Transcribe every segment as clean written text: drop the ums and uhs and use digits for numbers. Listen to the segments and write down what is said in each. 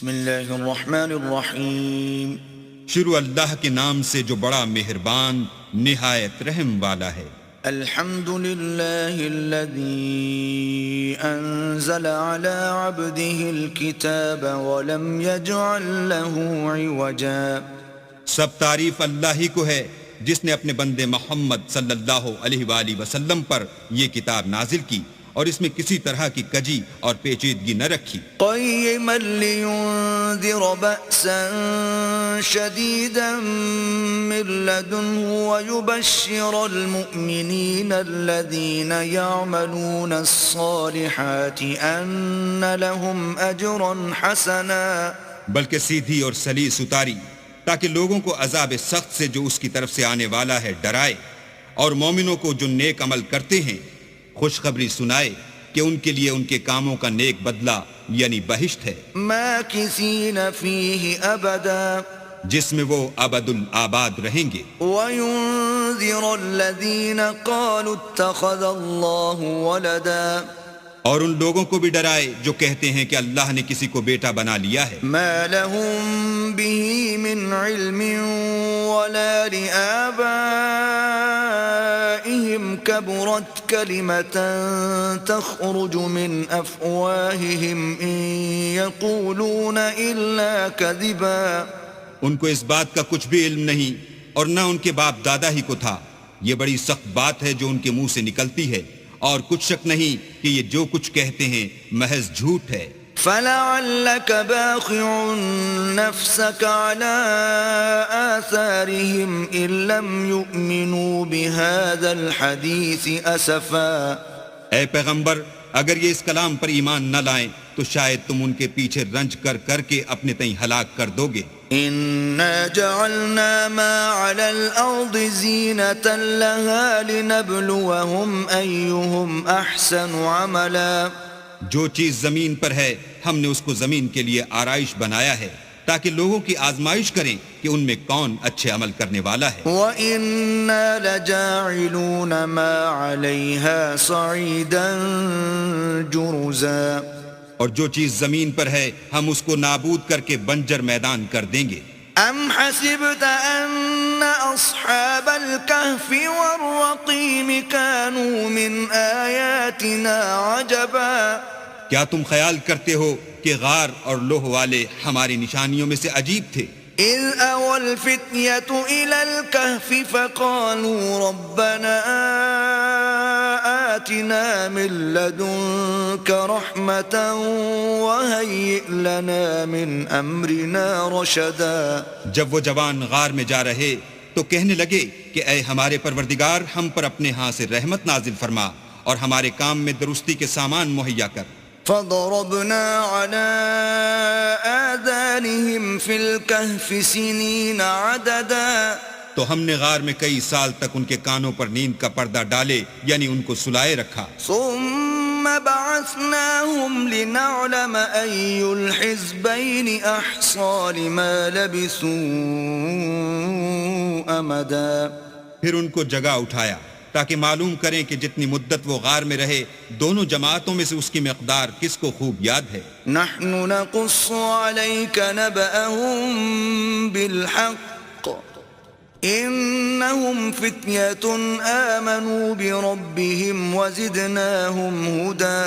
بسم اللہ الرحمن الرحیم. شروع اللہ کے نام سے جو بڑا مہربان نہایت رحم والا ہے. الحمد للہ الذی انزل على عبده الكتاب ولم يجعل له عوجا. سب تعریف اللہ ہی کو ہے جس نے اپنے بندے محمد صلی اللہ علیہ وآلہ وسلم پر یہ کتاب نازل کی اور اس میں کسی طرح کی کجی اور پیچیدگی نہ رکھی. قیما لینذر بأسا شدیدا من لدنه ویبشر المؤمنین الذین یعملون الصالحات ان لهم اجرا حسنا. بلکہ سیدھی اور سلیس اتاری تاکہ لوگوں کو عذاب سخت سے جو اس کی طرف سے آنے والا ہے ڈرائے، اور مومنوں کو جو نیک عمل کرتے ہیں خوشخبری سنائے کہ ان کے لیے ان کے کاموں کا نیک بدلہ یعنی بہشت ہے، ماکثین فیہ ابدا، جس میں وہ ابد الآباد رہیں گے. وینذر الذین قالوا اتخذ اللہ ولدا، اور ان لوگوں کو بھی ڈرائے جو کہتے ہیں کہ اللہ نے کسی کو بیٹا بنا لیا ہے. ما لهم به من علم ولا لآبائهم كبرت كلمة تخرج من أفواههم إن يقولون إلا كذبا. ان کو اس بات کا کچھ بھی علم نہیں اور نہ ان کے باپ دادا ہی کو تھا. یہ بڑی سخت بات ہے جو ان کے منہ سے نکلتی ہے، اور کچھ شک نہیں کہ یہ جو کچھ کہتے ہیں محض جھوٹ ہے. فلعلك باخع نفسك على آثارهم إن لم يؤمنوا بهذا الحديث أسفا. اے پیغمبر، اگر یہ اس کلام پر ایمان نہ لائیں تو شاید تم ان کے پیچھے رنج کر کر کے اپنے تئیں ہلاک کر دو گے. إنا جعلنا ما على الأرض زينة لها لنبلوهم أيهم أحسن عملا. جو چیز زمین پر ہے ہم نے اس کو زمین کے لیے آرائش بنایا ہے تاکہ لوگوں کی آزمائش کریں کہ ان میں کون اچھے عمل کرنے والا ہے. وَإِنَّا لَجَاعِلُونَ مَا عَلَيْهَا صَعِيدًا جُرُزًا. اور جو چیز زمین پر ہے ہم اس کو نابود کر کے بنجر میدان کر دیں گے. أَمْ حَسِبْتَ أَنَّ أَصْحَابَ الْكَهْفِ وَالرَّقِيمِ كَانُوا مِنْ آيَاتِنَا عَجَبًا. کیا تم خیال کرتے ہو کہ غار اور لوح والے ہماری نشانیوں میں سے عجیب تھے؟ إِذْ أَوَى الْفِتْيَةُ إِلَى الْكَهْفِ فَقَالُوا رَبَّنَا آتِنَا مِن لَّدُنكَ رَحْمَةً وَهَيِّئْ لَنَا مِنْ أَمْرِنَا رَشَدًا. جب وہ جوان غار میں جا رہے تو کہنے لگے کہ اے ہمارے پروردگار، ہم پر اپنے ہاں سے رحمت نازل فرما اور ہمارے کام میں درستی کے سامان مہیا کر. فضربنا على آذانهم في الكهف سنين عددا. تو ہم نے غار میں کئی سال تک ان کے کانوں پر نیند کا پردہ ڈالے یعنی ان کو سلائے رکھا. ثم بعثناهم لنعلم أي الحزبين أحصى لما لبثوا أمدا. پھر ان کو جگہ اٹھایا تاکہ معلوم کریں کہ جتنی مدت وہ غار میں رہے دونوں جماعتوں میں سے اس کی مقدار کس کو خوب یاد ہے. نحن نقص عليك نبأهم بالحق إنهم فتية آمنوا بربهم وزدناهم هدى.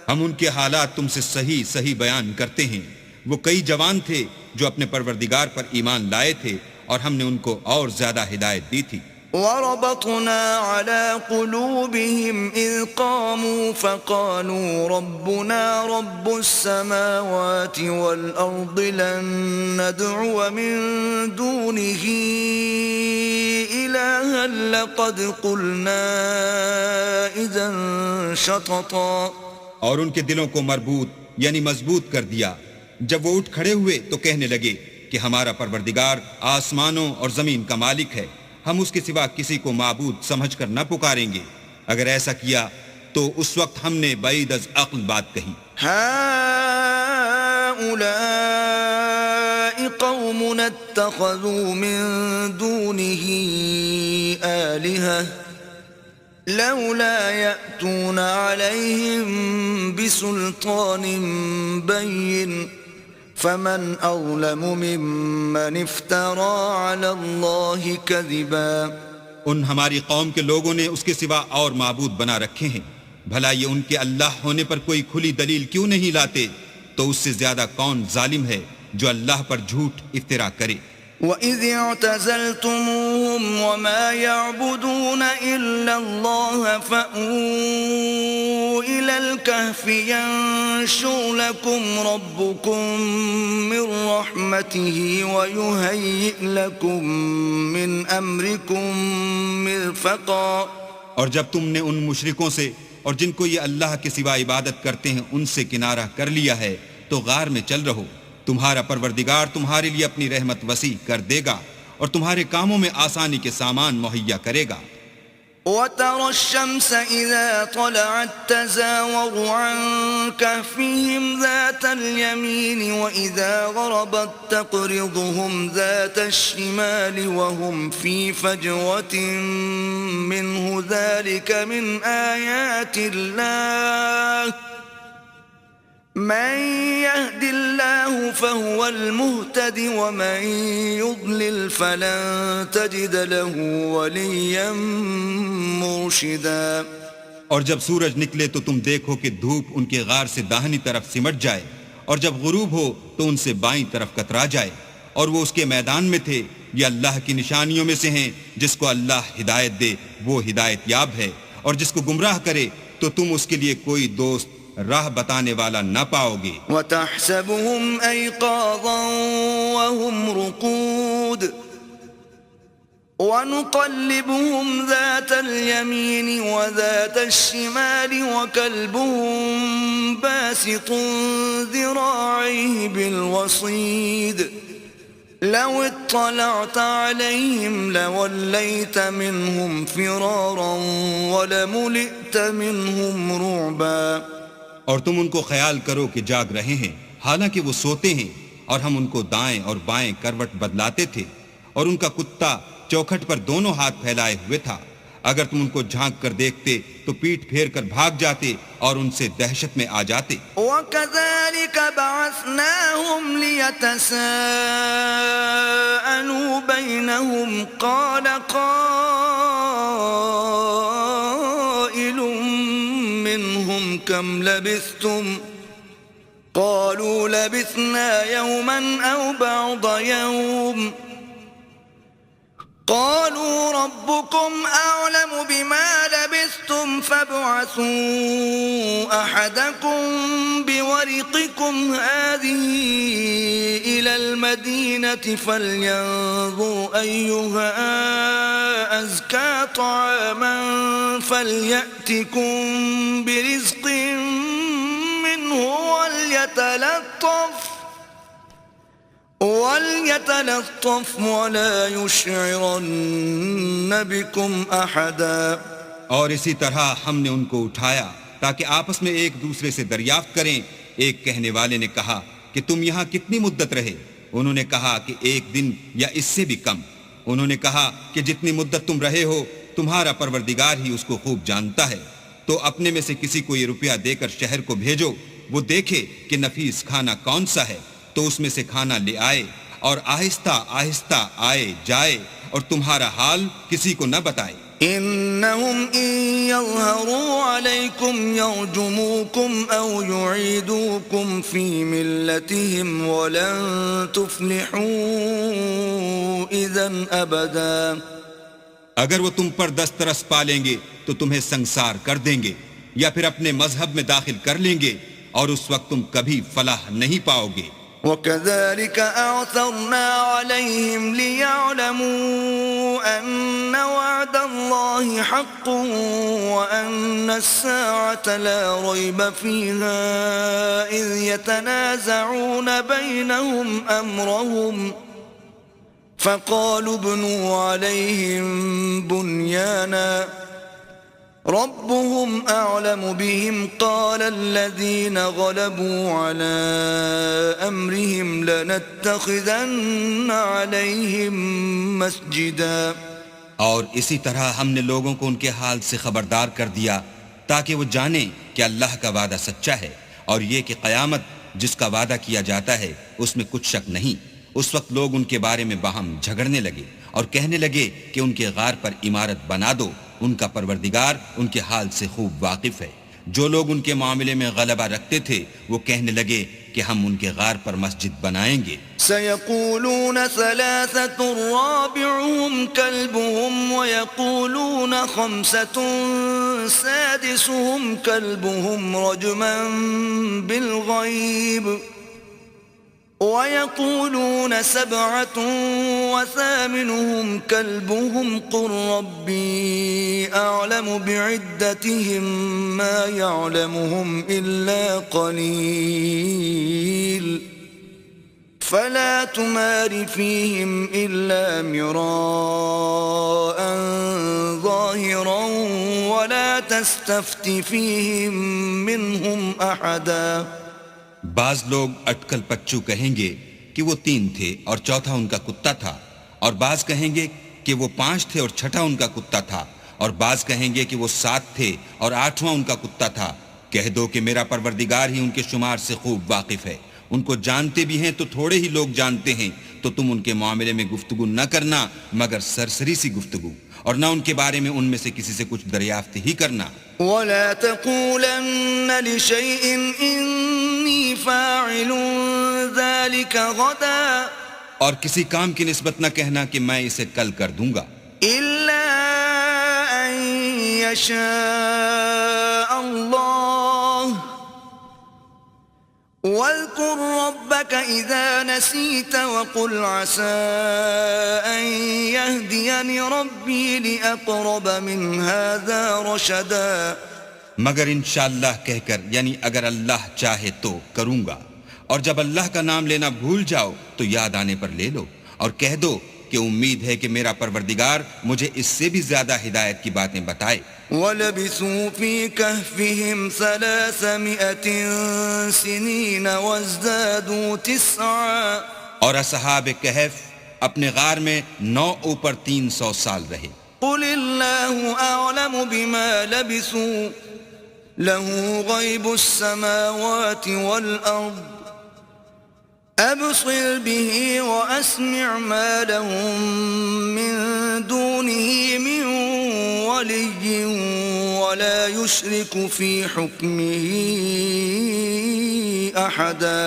ہم ان کے حالات تم سے صحیح صحیح بیان کرتے ہیں. وہ کئی جوان تھے جو اپنے پروردگار پر ایمان لائے تھے اور ہم نے ان کو اور زیادہ ہدایت دی تھی. وربطنا على قلوبهم إذ قاموا فقالوا ربنا رب السماوات والأرض لن ندعو من دونه إلها لقد قلنا إذا شططا. اور ان کے دلوں کو مربوط یعنی مضبوط کر دیا. جب وہ اٹھ کھڑے ہوئے تو کہنے لگے کہ ہمارا پروردگار آسمانوں اور زمین کا مالک ہے، ہم اس کے سوا کسی کو معبود سمجھ کر نہ پکاریں گے. اگر ایسا کیا تو اس وقت ہم نے بعید از عقل بات کہی. هؤلاء قومنا اتخذوا من دونه آلهة لولا يأتون عليهم بسلطان بين فمن أظلم ممن افترى على الله كذبا. ان ہماری قوم کے لوگوں نے اس کے سوا اور معبود بنا رکھے ہیں، بھلا یہ ان کے اللہ ہونے پر کوئی کھلی دلیل کیوں نہیں لاتے؟ تو اس سے زیادہ کون ظالم ہے جو اللہ پر جھوٹ افترا کرے؟ وَإِذِ اعْتَزَلْتُمُوهُمْ وَمَا يَعْبُدُونَ إِلَّا اللَّهَ فَأْوُوا إِلَى الْكَهْفِ يَنشُرْ لَكُمْ رَبُّكُمْ مِنْ رَحْمَتِهِ وَيُهَيِّئْ لَكُمْ مِنْ أَمْرِكُمْ مِرْفَقًا. اور جب تم نے ان مشرکوں سے اور جن کو یہ اللہ کے سوا عبادت کرتے ہیں ان سے کنارہ کر لیا ہے تو غار میں چل رہو، تمہارا پروردگار تمہارے لیے اپنی رحمت وسیع کر دے گا اور تمہارے کاموں میں آسانی کے سامان مہیا کرے گا. وَتَرَى الشَّمْسَ إِذَا طَلَعَتْ تَزَاوَرُ عَنْ كَهْفِهِمْ ذَاتَ الْيَمِينِ وَإِذَا غَرَبَتْ تَقْرِضُهُمْ ذَاتَ الشِّمَالِ وَهُمْ فِي فَجْوَةٍ مِّنْهُ ذَلِكَ مِنْ آيَاتِ اللَّهِ مَن يَهْدِ اللَّهُ فَهُوَ الْمُهْتَدِ وَمَن يُضْلِلْ فَلَن تَجِدَ لَهُ وَلِيًّا مُرْشِدًا. اور جب سورج نکلے تو تم دیکھو کہ دھوپ ان کے غار سے داہنی طرف سمٹ جائے، اور جب غروب ہو تو ان سے بائیں طرف کترا جائے، اور وہ اس کے میدان میں تھے. یہ اللہ کی نشانیوں میں سے ہیں، جس کو اللہ ہدایت دے وہ ہدایت یاب ہے، اور جس کو گمراہ کرے تو تم اس کے لیے کوئی دوست راہ بتانے والا نہ پاؤ گے. وَتَحْسَبُهُمْ أَيْقَاظًا وَهُمْ رُقُودٌ وَنُقَلِّبُهُمْ ذَاتَ الْيَمِينِ وَذَاتَ الشِّمَالِ وَكَلْبُهُمْ بَاسِطٌ ذِرَاعَيْهِ بِالْوَصِيدِ لَوِ اطَّلَعْتَ عَلَيْهِمْ لَوَلَّيْتَ مِنْهُمْ فِرَارًا وَلَمُلِئْتَ مِنْهُمْ رُعْبًا. اور تم ان کو خیال کرو کہ جاگ رہے ہیں حالانکہ وہ سوتے ہیں، اور ہم ان کو دائیں اور بائیں کروٹ بدلاتے تھے، اور ان کا کتا چوکھٹ پر دونوں ہاتھ پھیلائے ہوئے تھا. اگر تم ان کو جھانک کر دیکھتے تو پیٹھ پھیر کر بھاگ جاتے اور ان سے دہشت میں آ جاتے. وَكَذَلِكَ بَعَثْنَاهُمْ لِيَتَسَاءَلُوا بَيْنَهُمْ قَالَ قَائِلٌ مِّنْهُمْ كَمْ لَبِثْتُمْ قَالُوا لَبِثْنَا يَوْمًا أَوْ بَعْضَ يَوْمٍ قالوا ربكم أعلم بما لبثتم فابعثوا أحدكم بورقكم هذه إلى المدينة فلينظر أيها أزكى طعاما فليأتكم برزق منه وَلْيَتَلَطَّفْ وَلَا يُشْعِرَنَّ بِكُمْ أَحَدًا. اور اسی طرح ہم نے ان کو اٹھایا تاکہ آپس میں ایک دوسرے سے دریافت کریں. ایک کہنے والے نے کہا کہ تم یہاں کتنی مدت رہے؟ انہوں نے کہا کہ 1 دن یا اس سے بھی کم. انہوں نے کہا کہ جتنی مدت تم رہے ہو تمہارا پروردگار ہی اس کو خوب جانتا ہے. تو اپنے میں سے کسی کو یہ روپیہ دے کر شہر کو بھیجو، وہ دیکھے کہ نفیس کھانا کون سا ہے تو اس میں سے کھانا لے آئے، اور آہستہ آہستہ آئے جائے اور تمہارا حال کسی کو نہ بتائے. إنهم إن يظهروا عليكم يرجموكم أو يعيدوكم في ملتهم ولن تفلحوا إذن أبدا. اگر وہ تم پر دسترس پالیں گے تو تمہیں سنسار کر دیں گے یا پھر اپنے مذہب میں داخل کر لیں گے، اور اس وقت تم کبھی فلاح نہیں پاؤ گے. وَكَذَلِكَ أَعْثَرْنَا عَلَيْهِمْ لِيَعْلَمُوا أَنَّ وَعْدَ اللَّهِ حَقٌّ وَأَنَّ السَّاعَةَ لَا رَيْبَ فِيهَا إِذْ يَتَنَازَعُونَ بَيْنَهُمْ أَمْرَهُمْ فَقَالُوا ابْنُوا عَلَيْهِمْ بُنْيَانًا ربهم أعلم بهم قال الذين غلبوا على أمرهم لنتخذن عليهم مسجدا. اور اسی طرح ہم نے لوگوں کو ان کے حال سے خبردار کر دیا تاکہ وہ جانیں کہ اللہ کا وعدہ سچا ہے، اور یہ کہ قیامت جس کا وعدہ کیا جاتا ہے اس میں کچھ شک نہیں۔ اس وقت لوگ ان کے بارے میں باہم جھگڑنے لگے اور کہنے لگے کہ ان کے غار پر عمارت بنا دو، ان کا پروردگار ان کے حال سے خوب واقف ہے۔ جو لوگ ان کے معاملے میں غلبہ رکھتے تھے وہ کہنے لگے کہ ہم ان کے غار پر مسجد بنائیں گے۔ سيقولون ثلاثة رابعهم كلبهم ويقولون خمسة سادسهم كلبهم رجما بالغيب ويقولون سبعة وثامنهم كلبهم قل ربي أعلم بعدتهم ما يعلمهم إلا قليل فلا تمار فيهم إلا مراء ظاهرا ولا تستفت فيهم منهم أحدا۔ بعض لوگ اٹکل پچو کہیں گے کہ وہ 3 تھے اور چوتھا ان کا کتا تھا، اور بعض کہیں گے کہ وہ 5 تھے اور چھٹا ان کا کتا تھا، اور بعض کہیں گے کہ وہ 7 تھے اور 8واں ان کا کتا تھا۔ کہہ دو کہ میرا پروردگار ہی ان کے شمار سے خوب واقف ہے، ان کو جانتے بھی ہیں تو تھوڑے ہی لوگ جانتے ہیں، تو تم ان کے معاملے میں گفتگو نہ کرنا مگر سرسری سی گفتگو، اور نہ ان کے بارے میں ان میں سے کسی سے کچھ دریافت ہی کرنا۔ ولا تقولن لشيء إني فاعل ذلك غدا، اور کسی کام کی نسبت نہ کہنا کہ میں اسے کل کر دوں گا، إلا أن يشاء الله، واذكر ربك إذا نسيت وقل عسى أن يهديني ربي لأقرب من هذا رشدا۔ مگر انشاءاللہ کہہ کر، یعنی اگر اللہ چاہے تو کروں گا، اور جب اللہ کا نام لینا بھول جاؤ تو یاد آنے پر لے لو، اور کہہ دو کہ امید ہے کہ میرا پروردگار مجھے اس سے بھی زیادہ ہدایت کی باتیں بتائے۔ وَلَبِثُوا فِي كَهْفِهِمْ 300 سِنِينَ وَازْدَادُوا 9، اور اصحاب کہف اپنے غار میں 9 اوپر 300 سال رہے۔ قُلِ اللَّهُ أَعْلَمُ بِمَا لَبِثُوا لَهُ غَيْبُ السَّمَاوَاتِ وَالْأَرْضِ أَبْصِرْ بِهِ وَأَسْمِعْ مَا لَهُم مِّن دُونِهِ مِن وَلِيٍّ وَلَا يُشْرِكُ فِي حُكْمِهِ أَحَدًا۔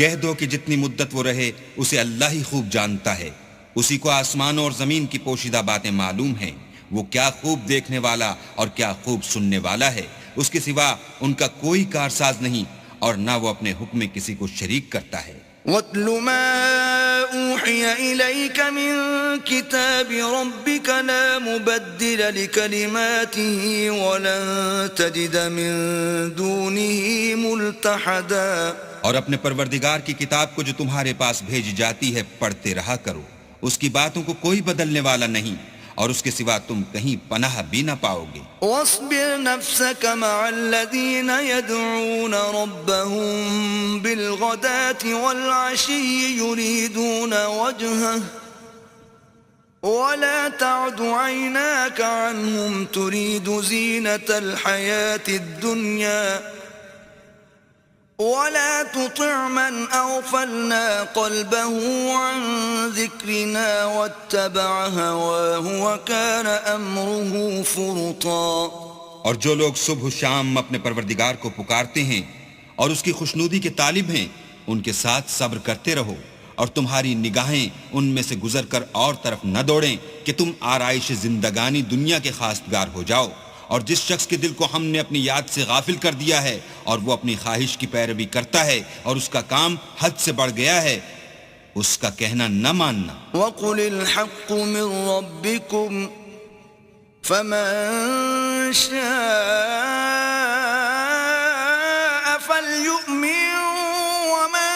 کہہ دو کہ جتنی مدت وہ رہے اسے اللہ ہی خوب جانتا ہے، اسی کو آسمانوں اور زمین کی پوشیدہ باتیں معلوم ہیں، وہ کیا خوب دیکھنے والا اور کیا خوب سننے والا ہے، اس کے سوا ان کا کوئی کارساز نہیں، اور نہ وہ اپنے حکم میں کسی کو شریک کرتا ہے۔ وَاتْلُ مَا أُوحِيَ إِلَيْكَ مِن كِتَابِ رَبِّكَ لَا مُبَدِّلَ لِكَلِمَاتِهِ وَلَن تَجِدَ مِن دُونِهِ مُلْتَحَدًا۔ اور اپنے پروردگار کی کتاب کو جو تمہارے پاس بھیجی جاتی ہے پڑھتے رہا کرو، اس کی باتوں کو کوئی بدلنے والا نہیں، اور اس کے سوا تم کہیں پناہ بھی نہ پاؤ گے۔ واصبر نفسك مع الذين يدعون ربهم بالغداة والعشي يريدون وجهه ولا تعد عيناك عنهم تريد زينة الحياة الدنيا ولا تطع من أغفلنا قلبه عن ذكرنا واتبع هواه وكان أمره فرطا۔ اور جو لوگ صبح و شام اپنے پروردگار کو پکارتے ہیں اور اس کی خوشنودی کے طالب ہیں، ان کے ساتھ صبر کرتے رہو، اور تمہاری نگاہیں ان میں سے گزر کر اور طرف نہ دوڑیں کہ تم آرائش زندگانی دنیا کے خواستگار ہو جاؤ۔ اور جس شخص کے دل کو ہم نے اپنی یاد سے غافل کر دیا ہے اور وہ اپنی خواہش کی پیروی کرتا ہے اور اس کا کام حد سے بڑھ گیا ہے، اس کا کہنا نہ ماننا۔ وَقُلِ الْحَقُّ مِن رَّبِّكُمْ فَمَن شَاءَ فَلْيُؤْمِن وَمَن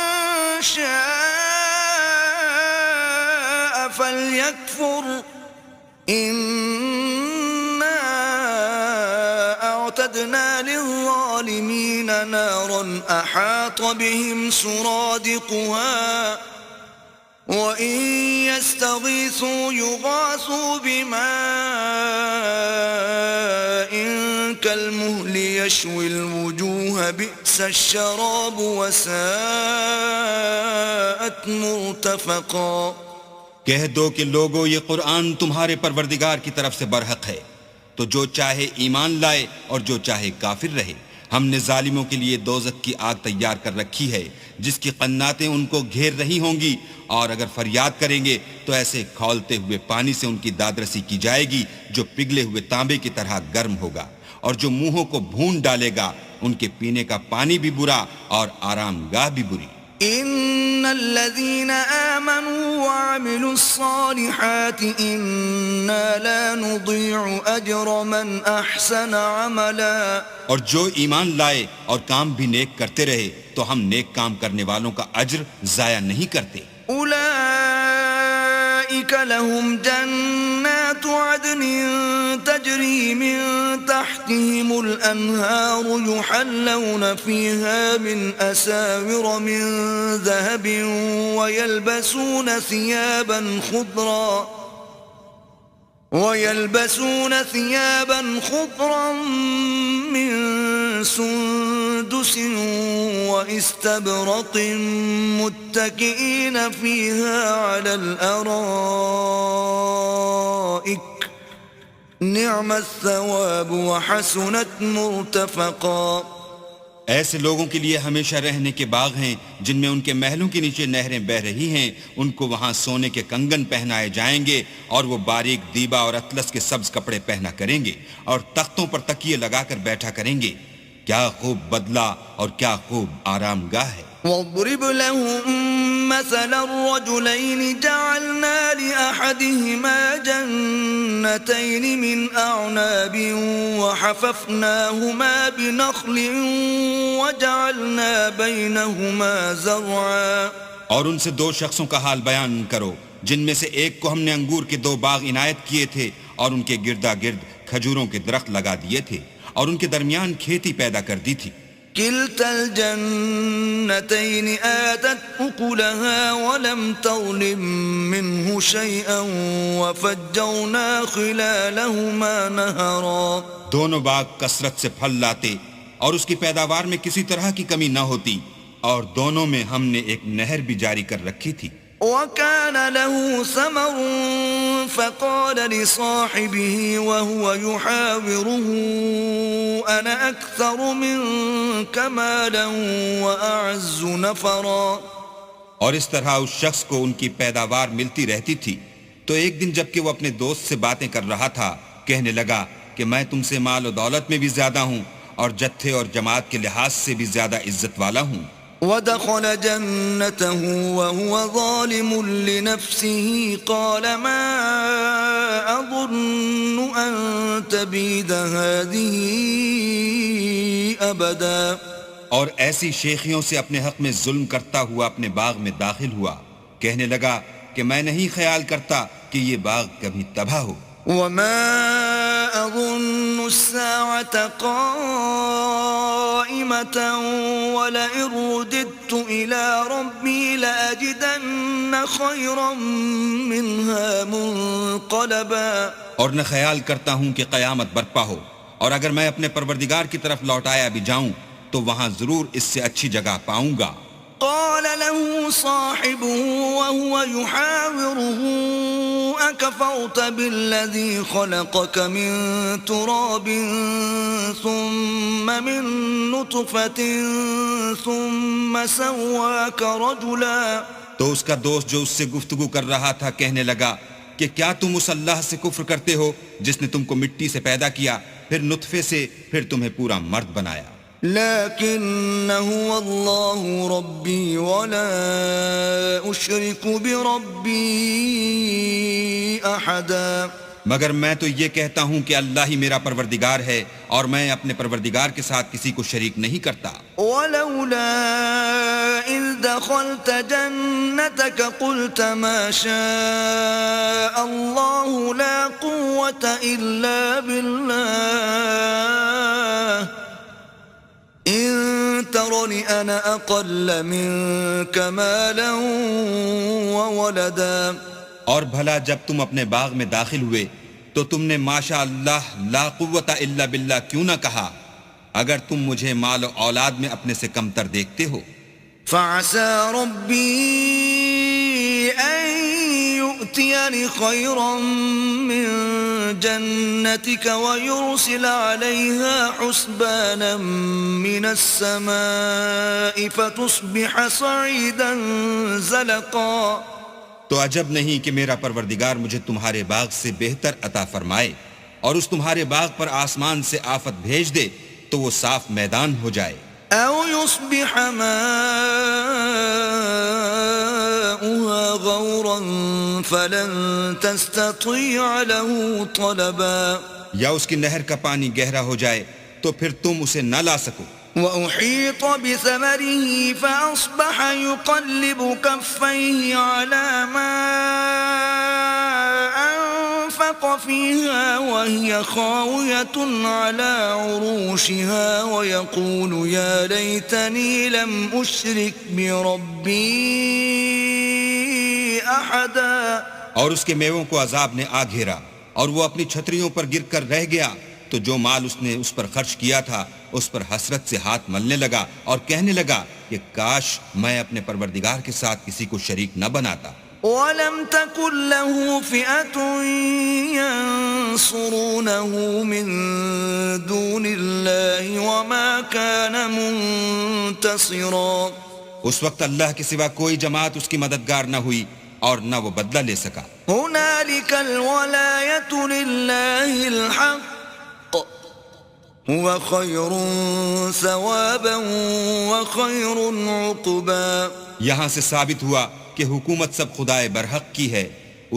شَاءَ فَلْيَكْفُرْ أعتدنا للظالمين نارا أحاط بهم سرادقها وَإِن يَسْتَغِيثُوا يُغَاثُوا بِمَاءٍ كَالْمُهْلِ يَشْوِي الْوُجُوهَ بِئْسَ الشَّرَابُ وَسَاءَتْ مُرْتَفَقًا۔ کہہ دو کہ لوگو یہ قرآن تمہارے پروردگار کی طرف سے برحق ہے، تو جو چاہے ایمان لائے اور جو چاہے کافر رہے۔ ہم نے ظالموں کے لیے دوزخ کی آگ تیار کر رکھی ہے جس کی قناتیں ان کو گھیر رہی ہوں گی، اور اگر فریاد کریں گے تو ایسے کھولتے ہوئے پانی سے ان کی دادرسی کی جائے گی جو پگھلے ہوئے تانبے کی طرح گرم ہوگا، اور جو منہوں کو بھون ڈالے گا ان کے پینے کا پانی بھی برا اور آرام گاہ بھی بری۔ ان الذين آمنوا وعملوا الصالحات انا لا نضيع اجر من احسن عملا، اور جو ایمان لائے اور کام بھی نیک کرتے رہے تو ہم نیک کام کرنے والوں کا اجر ضائع نہیں کرتے۔ اولئك لهم جنات عدن تجري من تحتهم الانهار يحلون فيها من اساور من ذهب ويلبسون ثيابا خضرا من سندس واستبرق متكئين فيها على الارائك نعم الثواب وحسنت مرتفقا۔ ایسے لوگوں کے لیے ہمیشہ رہنے کے باغ ہیں جن میں ان کے محلوں کے نیچے نہریں بہہ رہی ہیں، ان کو وہاں سونے کے کنگن پہنائے جائیں گے اور وہ باریک دیبا اور اطلس کے سبز کپڑے پہنا کریں گے اور تختوں پر تکیے لگا کر بیٹھا کریں گے۔ کیا خوب بدلہ اور کیا خوب آرام گاہ ہے۔ وَاضْرِبْ لَهُم مَّثَلَ الرَّجُلَيْنِ جَعَلْنَا لِأَحَدِهِمَا جَنَّتَيْنِ مِنْ أَعْنَابٍ وَحَفَفْنَاهُمَا بِنَخْلٍ وَجَعَلْنَا بَيْنَهُمَا زَرْعًا۔ اور ان سے دو شخصوں کا حال بیان کرو جن میں سے ایک کو ہم نے انگور کے دو باغ عنایت کیے تھے اور ان کے گردا گرد کھجوروں کے درخت لگا دیے تھے اور ان کے درمیان کھیتی پیدا کر دی تھی۔ كلتا الجنتين آتت أكلها ولم تظلم منه شيئا وفجرنا خلالهما نهرا۔ دونوں باغ کثرت سے پھل لاتے اور اس کی پیداوار میں کسی طرح کی کمی نہ ہوتی، اور دونوں میں ہم نے ایک نہر بھی جاری کر رکھی تھی۔ وكان له ثمر فقال لصاحبه وهو يحاوره أنا أكثر منك مالا وأعز نفرا۔ اور اس طرح اس شخص کو ان کی پیداوار ملتی رہتی تھی، تو ایک دن جب کہ وہ اپنے دوست سے باتیں کر رہا تھا کہنے لگا کہ میں تم سے مال و دولت میں بھی زیادہ ہوں اور جتھے اور جماعت کے لحاظ سے بھی زیادہ عزت والا ہوں۔ ودخل جنته وهو ظالم لنفسه قال ما أظن أن تبيد هذه أبدا۔ اور ایسی شیخیوں سے اپنے حق میں ظلم کرتا ہوا اپنے باغ میں داخل ہوا، کہنے لگا کہ میں نہیں خیال کرتا کہ یہ باغ کبھی تباہ ہو۔ وما أظن الساعة قائمة ولئن رددت إلى ربي لأجدن خيرا منها منقلبا۔ اور نہ خیال کرتا ہوں کہ قیامت برپا ہو، اور اگر میں اپنے پروردگار کی طرف لوٹایا بھی جاؤں تو وہاں ضرور اس سے اچھی جگہ پاؤں گا۔ قال له صاحبه وهو يحاوره أكفرت بالذي خلقك من تراب ثم من نطفة ثم سواك رجلا۔ تو اس کا دوست جو اس سے گفتگو کر رہا تھا کہنے لگا کہ کیا تم اس اللہ سے کفر کرتے ہو جس نے تم کو مٹی سے پیدا کیا، پھر نطفے سے، پھر تمہیں پورا مرد بنایا۔ لكن هو الله ربي ولا أشرك بربي أحدا۔ مگر میں تو یہ کہتا ہوں کہ اللہ ہی میرا پروردگار ہے اور میں اپنے پروردگار کے ساتھ کسی کو شریک نہیں کرتا۔ ولولا إذ دخلت جنتك قلت ما شاء الله لا قوة إلا بالله إن ترني أنا أقل منك مالا وولدا اور بھلا جب تم اپنے باغ میں داخل ہوئے تو تم نے ماشاء اللہ لا قوت الا باللہ کیوں نہ کہا اگر تم مجھے مال و اولاد میں اپنے سے کمتر دیکھتے ہو؟ فعسى ربي أن يؤتيني خيرا من جنتك ويرسل عليها حسبانا من السماء فتصبح صعيدا زلقا. تو عجب نہیں کہ میرا پروردگار مجھے تمہارے باغ سے بہتر عطا فرمائے اور اس تمہارے باغ پر آسمان سے آفت بھیج دے تو وہ صاف میدان ہو جائے. أو يصبح ماؤها غورا فلن تستطيع له طلبا. یا اس کی نہر کا پانی گہرا ہو جائے تو پھر تم اسے نہ لا سکو. وأحيط بثمره فأصبح يقلب كفيه على ما أنفق فيها وهي خاوية على عروشها ويقول يا ليتني لم أشرك بربي أحدا. اور اس کے میووں کو عذاب نے آ گھیرا اور وہ اپنی چھتریوں پر گر کر رہ گیا تو جو مال اس نے اس پر خرچ کیا تھا اس پر حسرت سے ہاتھ ملنے لگا اور کہنے لگا کہ کاش میں اپنے پروردگار کے ساتھ کسی کو شریک نہ بناتا. وَلَمْ تَكُنْ لَهُ فِئَةٌ يَنصُرُونَهُ مِن دُونِ اللَّهِ وَمَا كَانَ مُنتَصِرًا. اس وقت اللہ کے سوا کوئی جماعت اس کی مددگار نہ ہوئی اور نہ وہ بدلہ لے سکا. هُنَالِكَ الْوَلَایَةُ لِلَّهِ الْحَقِّ هُوَ خَيْرٌ ثَوَابًا وَخَيْرٌ عُقْبًا. یہاں سے ثابت ہوا کہ حکومت سب خدائے برحق کی ہے،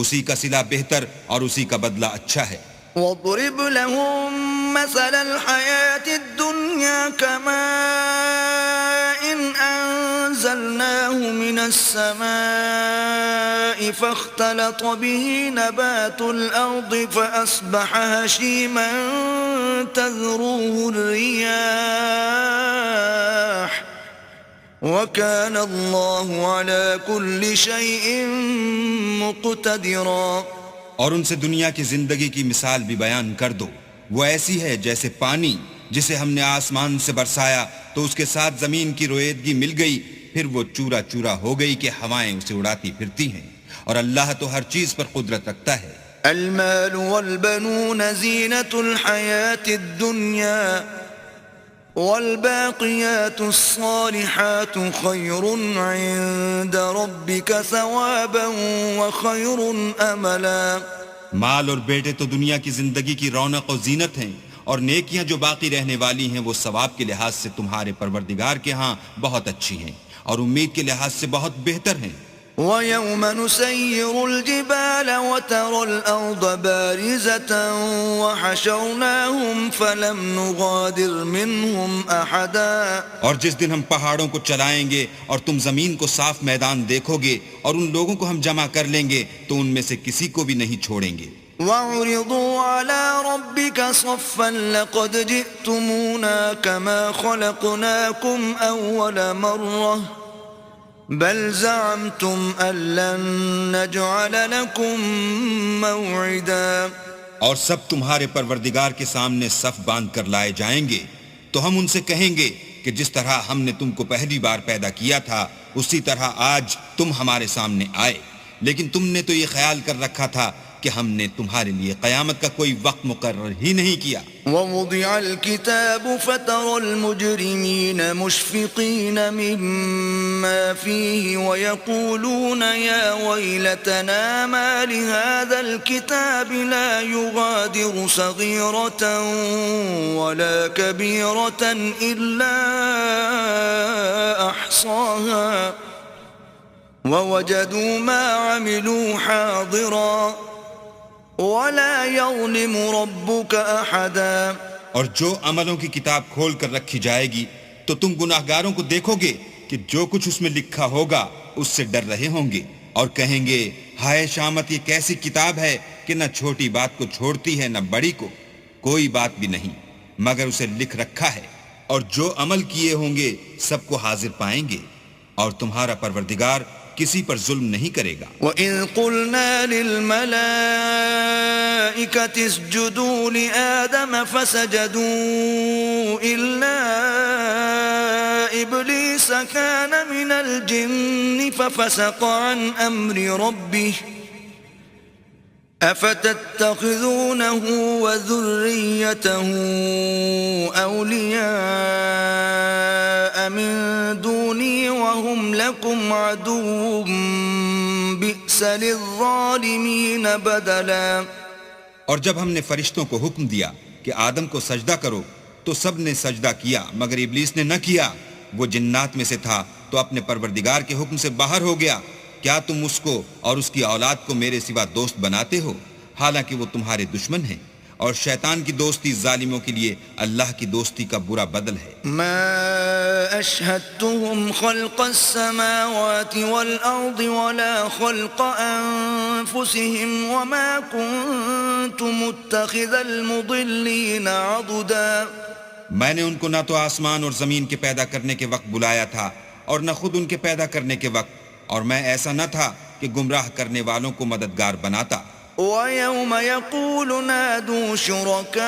اسی کا صلہ بہتر اور اسی کا بدلہ اچھا ہے. وَاضْرِبْ لَهُم مَّثَلَ الْحَيَاةِ الدُّنْيَا كَمَاءٍ أَنزَلْنَاهُ مِنَ السَّمَاءِ فَاخْتَلَطَ بِهِ نَبَاتُ الْأَرْضِ فَأَصْبَحَ هَشِيمًا تَذْرُوهُ الرِّيَاحُ وَكَانَ اللَّهُ عَلَى كُلِّ شَيْءٍ مُقْتَدِرًا. اور ان سے دنیا کی زندگی کی مثال بھی بیان کر دو، وہ ایسی ہے جیسے پانی جسے ہم نے آسمان سے برسایا تو اس کے ساتھ زمین کی رویدگی مل گئی، پھر وہ چورا چورا ہو گئی کہ ہوائیں اسے اڑاتی پھرتی ہیں، اور اللہ تو ہر چیز پر قدرت رکھتا ہے. المال والبنون زینة الحیاة الدنیا والباقیات الصالحات خیر عند ربک ثوابا وخیر املا. مال اور بیٹے تو دنیا کی زندگی کی رونق و زینت ہیں، اور نیکیاں جو باقی رہنے والی ہیں وہ ثواب کے لحاظ سے تمہارے پروردگار کے ہاں بہت اچھی ہیں اور امید کے لحاظ سے بہت بہتر ہیں. وَيَوْمَ نُسَيِّرُ الْجِبَالَ وَتَرَى الْأَرْضَ بَارِزَةً وَحَشَرْنَاهُمْ فَلَمْ نُغَادِرْ مِنْهُمْ أَحَدًا. اور جس دن ہم پہاڑوں کو چلائیں گے اور تم زمین کو صاف میدان دیکھو گے اور ان لوگوں کو ہم جمع کر لیں گے تو ان میں سے کسی کو بھی نہیں چھوڑیں گے. وَعُرِضُوا عَلَى رَبِّكَ صَفًّا لَقَدْ جِئْتُمُونَا كَمَا خَلَقْنَاكُمْ أَوَّلَ مَرَّةٍ بل زعمتم أن لن نجعل لكم موعدا. اور سب تمہارے پروردگار کے سامنے صف باندھ کر لائے جائیں گے تو ہم ان سے کہیں گے کہ جس طرح ہم نے تم کو پہلی بار پیدا کیا تھا اسی طرح آج تم ہمارے سامنے آئے، لیکن تم نے تو یہ خیال کر رکھا تھا کہ ہم نے تمہارے لیے قیامت کا کوئی وقت مقرر ہی نہیں کیا. وَوُضِعَ الْكِتَابُ فَتَرَى الْمُجْرِمِينَ مُشْفِقِينَ مِمَّا فِيهِ وَيَقُولُونَ يَا وَيْلَتَنَا مَا لِهَذَا الْكِتَابِ لَا يُغَادِرُ صَغِيرَةً وَلَا كَبِيرَةً إِلَّا أَحْصَاهَا وَوَجَدُوا مَا عَمِلُوا حَاضِرًا وَلَا يَظْلِمُ رَبُّكَ أَحَدًا. اور جو عملوں کی کتاب کھول کر رکھی جائے گی تو تم گناہگاروں کو دیکھو گے کہ جو کچھ اس میں لکھا ہوگا اس سے ڈر رہے ہوں گے اور کہیں گے ہائے شامت، یہ کیسی کتاب ہے کہ نہ چھوٹی بات کو چھوڑتی ہے نہ بڑی کو. کوئی بات بھی نہیں مگر اسے لکھ رکھا ہے اور جو عمل کیے ہوں گے سب کو حاضر پائیں گے، اور تمہارا پروردگار کسی پر ظلم نہیں کرے گا۔ وَإِذْ قُلْنَا لِلْمَلَائِكَةِ اسْجُدُوا لِآدَمَ فَسَجَدُوا إِلَّا إِبْلِيسَ كَانَ مِنَ الْجِنِّ فَفَسَقَ عَنْ أَمْرِ رَبِّهِ أَفَتَتَّخِذُونَهُ وَذُرِّيَّتَهُ أَوْلِيَاءَ مِن دُونِي وَهُمْ لَكُمْ عَدُوٌّ بِئْسَ لِلظَّالِمِينَ بَدَلًا۔ اور جب ہم نے فرشتوں کو حکم دیا کہ آدم کو سجدہ کرو تو سب نے سجدہ کیا مگر ابلیس نے نہ کیا، وہ جنات میں سے تھا تو اپنے پروردگار کے حکم سے باہر ہو گیا۔ کیا تم اس کو اور اس کی اولاد کو میرے سوا دوست بناتے ہو، حالانکہ وہ تمہارے دشمن ہیں، اور شیطان کی دوستی ظالموں کے لیے اللہ کی دوستی کا برا بدل ہے۔ ما أشهدتهم خلق السماوات والأرض ولا خلق أنفسهم وما كنت متخذ المضلين عضدا۔ میں نے ان کو نہ تو آسمان اور زمین کے پیدا کرنے کے وقت بلایا تھا اور نہ خود ان کے پیدا کرنے کے وقت، اور میں ایسا نہ تھا کہ گمراہ کرنے والوں کو مددگار بناتا۔ وَيَوْمَ يَقُولُ نَادُوا شُرَكَائِيَ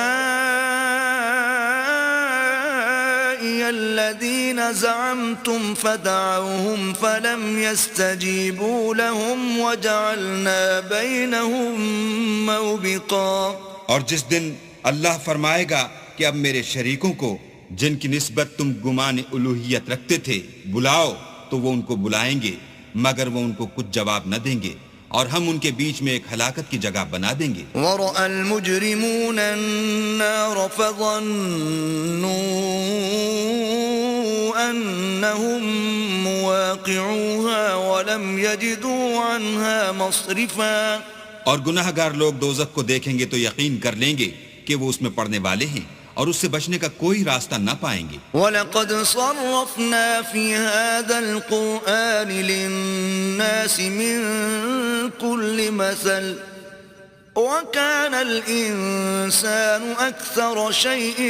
الَّذِينَ زَعَمْتُمْ فَدَعَوْهُمْ فَلَمْ يَسْتَجِيبُوا لَهُمْ وَجَعَلْنَا بَيْنَهُمْ مَوْبِقًا۔ اور جس دن اللہ فرمائے گا کہ اب میرے شریکوں کو جن کی نسبت تم گمان الوہیت رکھتے تھے بلاؤ، تو وہ ان کو بلائیں گے مگر وہ ان کو کچھ جواب نہ دیں گے، اور ہم ان کے بیچ میں ایک ہلاکت کی جگہ بنا دیں گے۔ وَرَأَى الْمُجْرِمُونَ النَّارَ فَظَنُّوا أَنَّهُمْ مُوَاقِعُوهَا وَلَمْ يَجِدُوا عَنْهَا مَصْرِفًا۔ اور گناہ گار لوگ دوزخ کو دیکھیں گے تو یقین کر لیں گے کہ وہ اس میں پڑنے والے ہیں، اور اس سے بچنے کا کوئی راستہ نہ پائیں گے۔ وَلَقَدْ صَرَّفْنَا فِي هَذَا الْقُرْآنِ لِلنَّاسِ مِنْ كُلِّ مَثَلٍ وَكَانَ الْإِنسَانُ أَكْثَرَ شَيْءٍ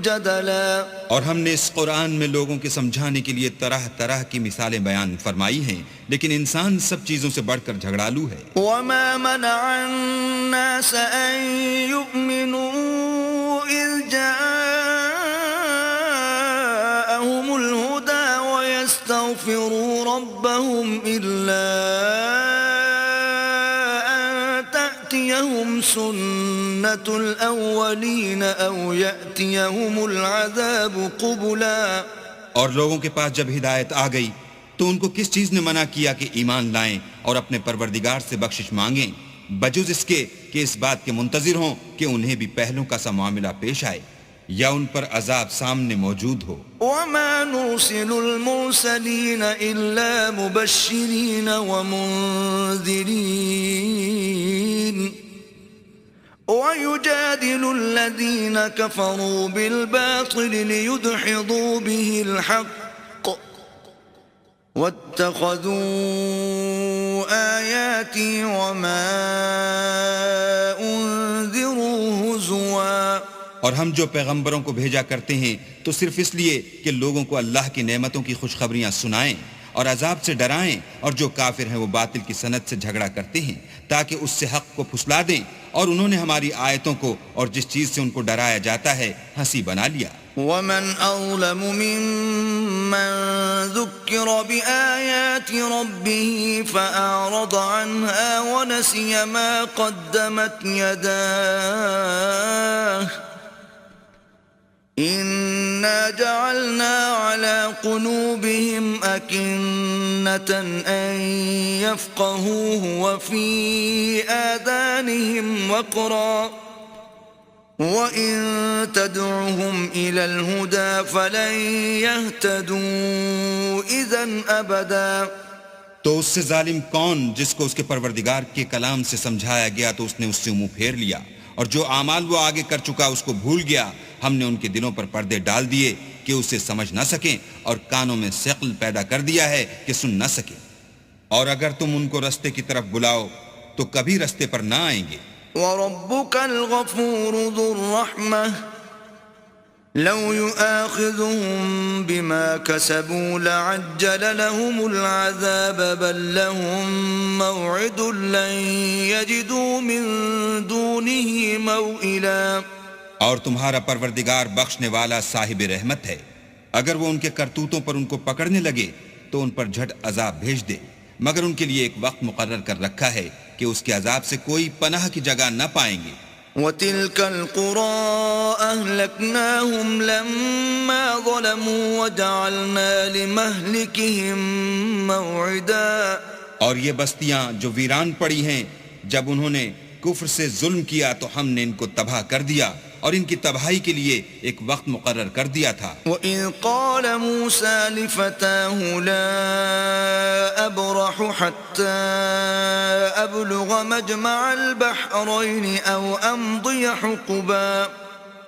جَدَلًا۔ اور ہم نے اس قرآن میں لوگوں کے سمجھانے کے لیے طرح طرح کی مثالیں بیان فرمائی ہیں، لیکن انسان سب چیزوں سے بڑھ کر جھگڑالو ہے۔ وَمَا مَنَعَ النَّاسَ أَن يُؤْمِنُوا إِذْ جَاءَهُمُ الْهُدَى وَيَسْتَغْفِرُوا رَبَّهُمْ إِلَّا أَن تَأْتِيَهُمْ سُنَّةُ الْأَوَّلِينَ أَوْ يَأْتِيَهُمُ الْعَذَابُ قُبُلًا۔ اور لوگوں کے پاس جب ہدایت آ گئی تو ان کو کس چیز نے منع کیا کہ ایمان لائیں اور اپنے پروردگار سے بخشش مانگیں، بجز اس کے کہ اس بات کے منتظر ہوں کہ انہیں بھی پہلوں کا سا معاملہ پیش آئے یا ان پر عذاب سامنے موجود ہو۔ وَمَا نُرْسِلُ الْمُرْسَلِينَ إِلَّا مُبَشِّرِينَ وَمُنذِرِينَ وَيُجَادِلُ الَّذِينَ كَفَرُوا بِالْبَاطِلِ لِيُدْحِضُوا بِهِ الْحَقَّ وَاتَّخَذُوا آيَاتِي وَمَا أُنذِرُوا هُزُوًا۔ اور ہم جو پیغمبروں کو بھیجا کرتے ہیں تو صرف اس لیے کہ لوگوں کو اللہ کی نعمتوں کی خوشخبریاں سنائیں اور عذاب سے ڈرائیں، اور جو کافر ہیں وہ باطل کی سند سے جھگڑا کرتے ہیں تاکہ اس سے حق کو پھسلا دیں، اور انہوں نے ہماری آیتوں کو اور جس چیز سے ان کو ڈرایا جاتا ہے ہنسی بنا لیا۔ وَمَنْ أَظْلَمُ مِمَّنْ ذُكِّرَ بِآيَاتِ رَبِّهِ فَأَعْرَضَ عَنْهَا وَنَسِيَ مَا قَدَّمَتْ يَدَاهُ إِنَّا جَعَلْنَا عَلَى قُلُوبِهِمْ أَكِنَّةً أَن يَفْقَهُوهُ وَفِي آذَانِهِمْ وَقْرًا وَإِن تَدْعُهُمْ إِلَى الْهُدَى فَلَن يَهْتَدُوا إِذًا أَبَدًا۔ تو اس سے ظالم کون جس کو اس کے پروردگار کے کلام سے سمجھایا گیا تو اس نے اس سے منہ پھیر لیا، اور جو اعمال وہ آگے کر چکا اس کو بھول گیا۔ ہم نے ان کے دلوں پر پردے ڈال دیے کہ اسے سمجھ نہ سکیں، اور کانوں میں ثقل پیدا کر دیا ہے کہ سن نہ سکیں، اور اگر تم ان کو رستے کی طرف بلاؤ تو کبھی رستے پر نہ آئیں گے۔ وَرَبُّكَ الْغَفُورُ ذُو الرَّحْمَةِ لو يؤاخذهم بما كسبوا لعجل لهم العذاب بل لهم موعد لن يجدوا من دونه موئلا. اور تمہارا پروردگار بخشنے والا صاحب رحمت ہے، اگر وہ ان کے کرتوتوں پر ان کو پکڑنے لگے تو ان پر جھٹ عذاب بھیج دے، مگر ان کے لیے ایک وقت مقرر کر رکھا ہے کہ اس کے عذاب سے کوئی پناہ کی جگہ نہ پائیں گے. وَتِلْكَ الْقُرَىٰ أَهْلَكْنَاهُمْ لَمَّا ظَلَمُوا وَجَعَلْنَا لِمَهْلِكِهِمْ مَوْعِدًا. اور یہ بستیاں جو ویران پڑی ہیں، جب انہوں نے کفر سے ظلم کیا تو ہم نے ان کو تباہ کر دیا اور ان کی تباہی کے لیے ایک وقت مقرر کر دیا تھا. وَإِذْ قَالَ مُوسَىٰ لِفَتَاهُ لَا أَبْرَحُ حَتَّىٰ أَبْلُغَ مَجْمَعَ الْبَحْرَيْنِ أَوْ أَمْضِيَ حُقُبًا.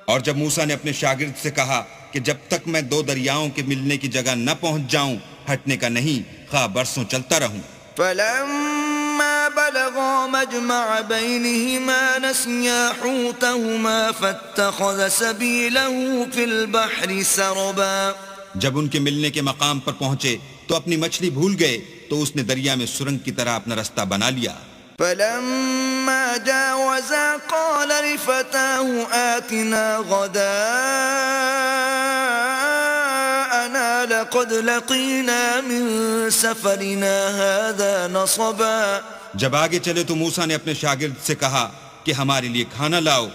اور جب موسیٰ نے اپنے شاگرد سے کہا کہ جب تک میں دو دریاؤں کے ملنے کی جگہ نہ پہنچ جاؤں ہٹنے کا نہیں، خواہ برسوں چلتا رہوں. فَلَمَّا بَلَغَا مَجْمَعَ بَيْنِهِمَا نَسِيَا حُوتَهُمَا فَاتَّخَذَ سَبِيلَهُ فِي الْبَحْرِ سَرَبًا. جب ان کے ملنے کے مقام پر پہنچے تو اپنی مچھلی بھول گئے تو اس نے دریا میں سرنگ کی طرح اپنا رستہ بنا لیا. فَلَمَّا جَاوَزَا قَالَ لِفَتَاهُ آتِنَا غَدَاءَنَا لَقَدْ لَقِينَا مِن سَفَرِنَا هَذَا نَصَبًا. جب آگے چلے تو موسیٰ نے اپنے شاگرد سے کہا کہ ہمارے لیے کھانا لاؤ،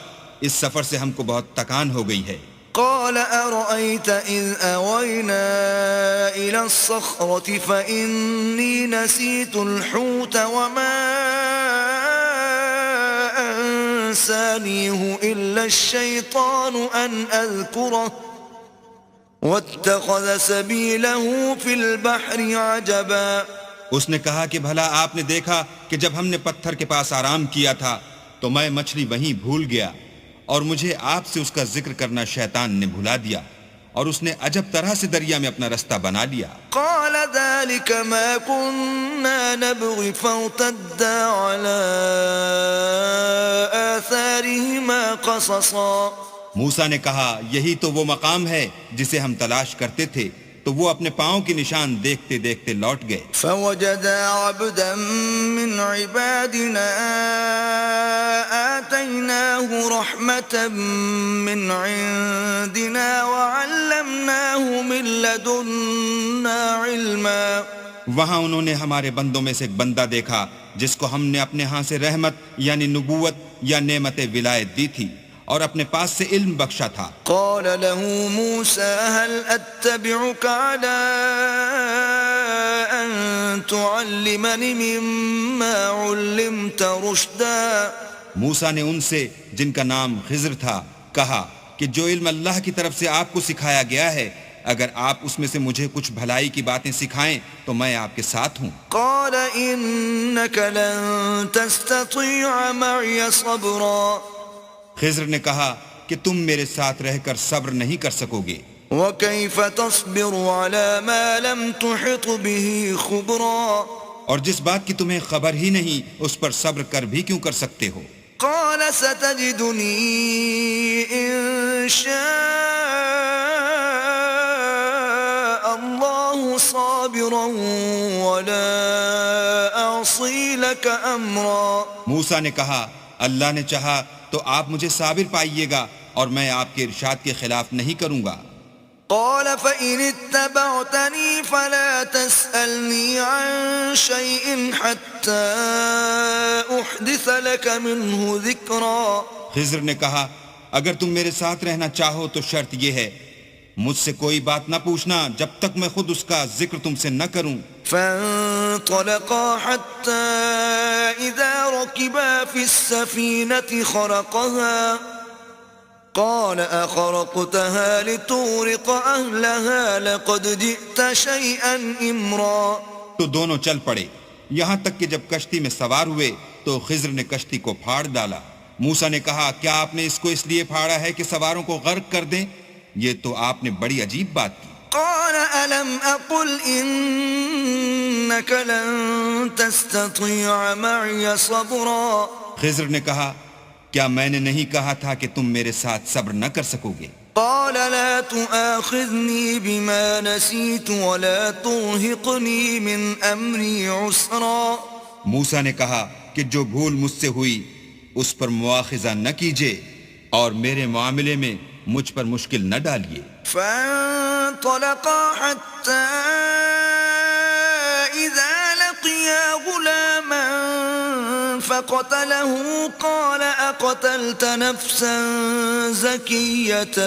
اس سفر سے ہم کو بہت تکان ہو گئی ہے. قال أرأيت إذ أوينا إلى الصخرة فإني نسيت الحوت وما أنسانيه إلا الشيطان أن أذكره واتخذ سبيله في البحر عجبا. اس نے کہا کہ بھلا آپ نے دیکھا کہ جب ہم نے پتھر کے پاس آرام کیا تھا تو میں مچھلی وہیں بھول گیا اور مجھے آپ سے اس کا ذکر کرنا شیطان نے بھلا دیا اور اس نے عجب طرح سے دریا میں اپنا رستہ بنا لیا. قال ذلك ما كنا نبغي فارتدا على آثارهما قصصا. موسیٰ نے کہا یہی تو وہ مقام ہے جسے ہم تلاش کرتے تھے، تو وہ اپنے پاؤں کی نشان دیکھتے دیکھتے لوٹ گئے. فوجدا عبدا من عبادنا آتيناه رحمة من عندنا وعلمناه من لدنا علما. وہاں انہوں نے ہمارے بندوں میں سے ایک بندہ دیکھا جس کو ہم نے اپنے ہاں سے رحمت یعنی نبوت یا نعمت ولایت دی تھی اور اپنے پاس سے علم بخشا تھا. قال له موسى هل أتبعك على أن تعلمني مما علمت رشدا. موسیٰ نے ان سے جن کا نام خضر تھا کہا کہ جو علم اللہ کی طرف سے آپ کو سکھایا گیا ہے اگر آپ اس میں سے مجھے کچھ بھلائی کی باتیں سکھائیں تو میں آپ کے ساتھ ہوں. قال إنك لن تستطيع معي صبرا. خضر نے کہا کہ تم میرے ساتھ رہ کر صبر نہیں کر سکو گے. وكيف تصبر على ما لم تحط به خبرا. اور جس بات کی تمہیں خبر ہی نہیں اس پر صبر کر بھی کیوں کر سکتے ہو. قال ستجدني إن شاء الله صابرا ولا أعصي لك أمرا. موسیٰ نے کہا اللہ نے چاہا تو آپ مجھے صابر پائیے گا اور میں آپ کے ارشاد کے خلاف نہیں کروں گا. قال فإن اتبعتني فلا تسألني عن شيء حتى أحدث لك منه ذكرا. خضر نے کہا اگر تم میرے ساتھ رہنا چاہو تو شرط یہ ہے مجھ سے کوئی بات نہ پوچھنا جب تک میں خود اس کا ذکر تم سے نہ کروں. فانطلقا حتى إذا ركبا في السفينة خرقها قال أخرقتها لتغرق أهلها لقد جئت شيئا إمرا. تو دونوں چل پڑے یہاں تک کہ جب کشتی میں سوار ہوئے تو خضر نے کشتی کو پھاڑ ڈالا. موسیٰ نے کہا کیا آپ نے اس کو اس لیے پھاڑا ہے کہ سواروں کو غرق کر دیں؟ یہ تو آپ نے بڑی عجیب بات کی. قال ألم أقل إنك لن تستطيع معي صبرا. خضر نے کہا کیا میں نے نہیں کہا تھا کہ تم میرے ساتھ صبر نہ کر سکو گے؟ قال لا تؤاخذني بما نسيت ولا ترهقني من أمري عسرا. موسیٰ نے کہا کہ جو بھول مجھ سے ہوئی اس پر مواخذہ نہ کیجیے اور میرے معاملے میں مجھ پر مشکل نہ ڈالیے. فانطلقا حتى إذا لقيا غلاما فقتله قال أقتلت نفسا زكية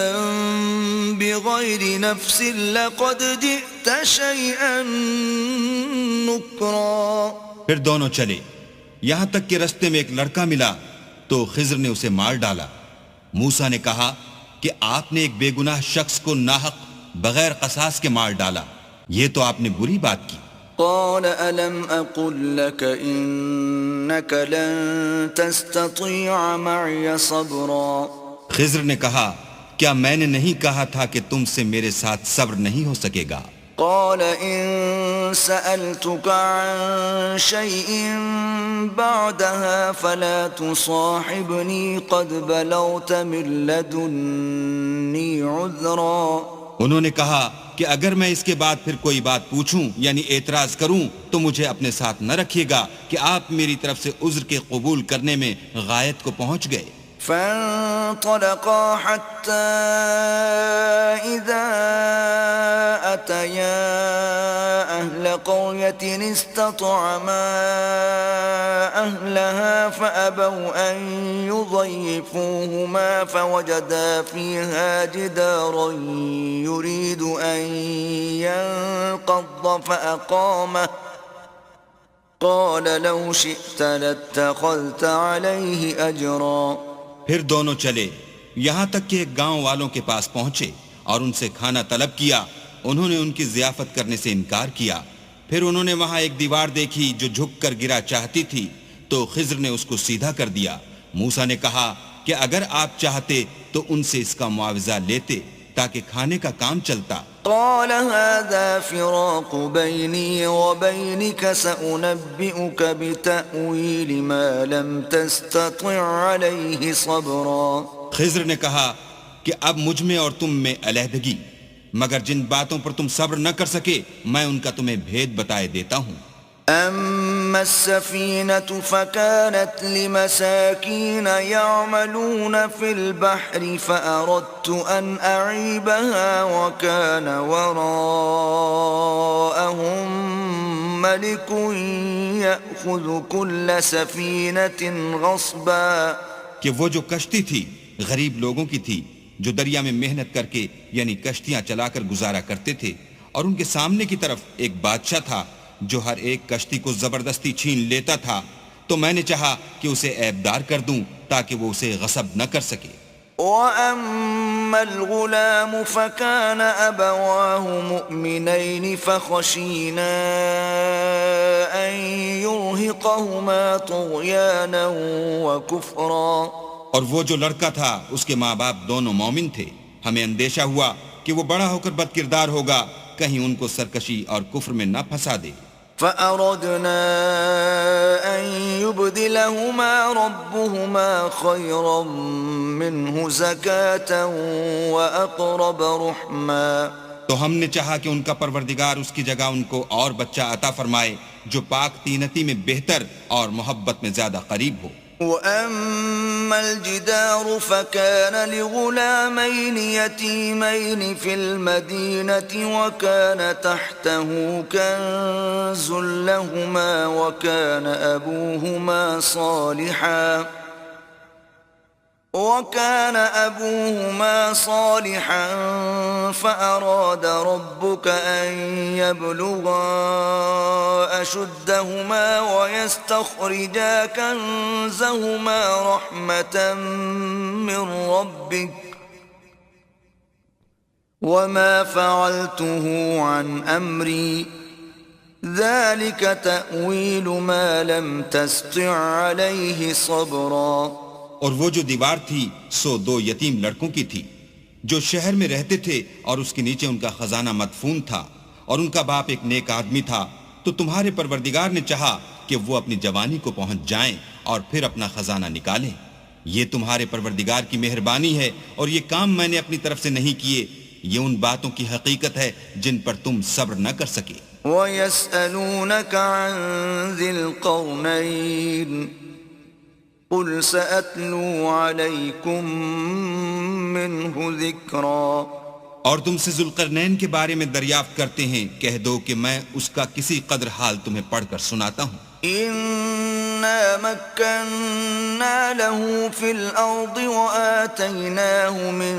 بغير نفس لقد جئت شيئا نكرا. پھر دونوں چلے یہاں تک کہ رستے میں ایک لڑکا ملا تو خضر نے اسے مار ڈالا. موسیٰ نے کہا کہ آپ نے ایک بے گناہ شخص کو ناحق بغیر قصاص کے مار ڈالا، یہ تو آپ نے بری بات کی. قال ألم أقل لك إنك لن تستطيع معي صبرا. خضر نے کہا کیا میں نے نہیں کہا تھا کہ تم سے میرے ساتھ صبر نہیں ہو سکے گا. قال إن سألتك عن شيء بعدها فلا تصاحبني قد بلغت من لدني عذرا. انہوں نے کہا کہ اگر میں اس کے بعد پھر کوئی بات پوچھوں یعنی اعتراض کروں تو مجھے اپنے ساتھ نہ رکھیے گا کہ آپ میری طرف سے عذر کے قبول کرنے میں غایت کو پہنچ گئے. فانطلقا حتى إذا أتيا أهل قرية استطعما أهلها فأبوا أن يضيفوهما فوجدا فيها جدارا يريد أن ينقض فأقامه قال لو شئت لاتخذت عليه أجرا. پھر دونوں چلے یہاں تک کہ ایک گاؤں والوں کے پاس پہنچے اور ان سے کھانا طلب کیا. انہوں نے ان کی ضیافت کرنے سے انکار کیا. پھر انہوں نے وہاں ایک دیوار دیکھی جو جھک کر گرا چاہتی تھی تو خضر نے اس کو سیدھا کر دیا. موسیٰ نے کہا کہ اگر آپ چاہتے تو ان سے اس کا معاوضہ لیتے تاکہ کھانے کا کام چلتا. قال هذا فراق بيني وبينك سأنبئك بتأويل ما لم تستطع عليه صبرا. خضر نے کہا کہ اب مجھ میں اور تم میں علیحدگی، مگر جن باتوں پر تم صبر نہ کر سکے میں ان کا تمہیں بھید بتائے دیتا ہوں. أما السفينة فكانت لمساكين يعملون في البحر فأردت أن أعيبها وكان وراءهم ملك يأخذ كل سفينة غصبا. کہ وہ جو کشتی تھی غریب لوگوں کی تھی جو دریا میں محنت کر کے یعنی کشتیاں چلا کر گزارا کرتے تھے، اور ان کے سامنے کی طرف ایک بادشاہ تھا جو ہر ایک کشتی کو زبردستی چھین لیتا تھا. تو میں نے چاہا کہ اسے عیبدار کر دوں تاکہ وہ اسے غصب نہ کر سکے. وَأَمَّا الْغُلَامُ فَكَانَ أَبَوَاهُ مُؤْمِنَيْنِ فَخَشِينَا أَن يُرْهِقَهُمَا طُغْيَانًا وَكُفْرًا. اور وہ جو لڑکا تھا اس کے ماں باپ دونوں مومن تھے. ہمیں اندیشہ ہوا کہ وہ بڑا ہو کر بد کردار ہوگا، کہیں ان کو سرکشی اور کفر میں نہ پھنسا دے. فَأَرَدْنَا أَن يُبْدِلَهُمَا رَبُّهُمَا خَيْرًا مِّنْهُ زَكَاةً وَأَقْرَبَ رُحْمًا. تو ہم نے چاہا کہ ان کا پروردگار اس کی جگہ ان کو اور بچہ عطا فرمائے جو پاک تینتی میں بہتر اور محبت میں زیادہ قریب ہو. وَأَمَّا الْجِدَارُ فَكَانَ لِغُلَامَيْنِ يَتِيمَيْنِ فِي الْمَدِينَةِ وَكَانَ تَحْتَهُ كَنزٌ لَهُمَا وَكَانَ أَبُوهُمَا صَالِحًا فَأَرَادَ رَبُّكَ أَن يَبْلُغَا أَشُدَّهُمَا وَيَسْتَخْرِجَا كَنزَهُمَا رَحْمَةً مِّن رَّبِّكَ وَمَا فَعَلْتُهُ عَنْ أَمْرِي ذَلِكَ تَأْوِيلُ مَا لَمْ تَسْطِع عَلَيْهِ صَبْرًا. اور وہ جو دیوار تھی سو دو یتیم لڑکوں کی تھی جو شہر میں رہتے تھے اور اس کے نیچے ان کا خزانہ مدفون تھا، اور ان کا باپ ایک نیک آدمی تھا. تو تمہارے پروردگار نے چاہا کہ وہ اپنی جوانی کو پہنچ جائیں اور پھر اپنا خزانہ نکالیں. یہ تمہارے پروردگار کی مہربانی ہے اور یہ کام میں نے اپنی طرف سے نہیں کیے، یہ ان باتوں کی حقیقت ہے جن پر تم صبر نہ کر سکے۔ وَيَسْأَلُونَكَ عَنْ ذِي الْقَرْنَيْنِ قُلْ سَأَتْلُو عَلَيْكُمْ مِنْهُ ذِكْرًا۔ اور تم سے ذوالقرنین کے بارے میں دریافت کرتے ہیں، کہہ دو کہ میں اس کا کسی قدر حال تمہیں پڑھ کر سناتا ہوں۔ إِنَّا مَكَّنَّا لَهُ فِي الْأَرْضِ وَآتَيْنَاهُ مِنْ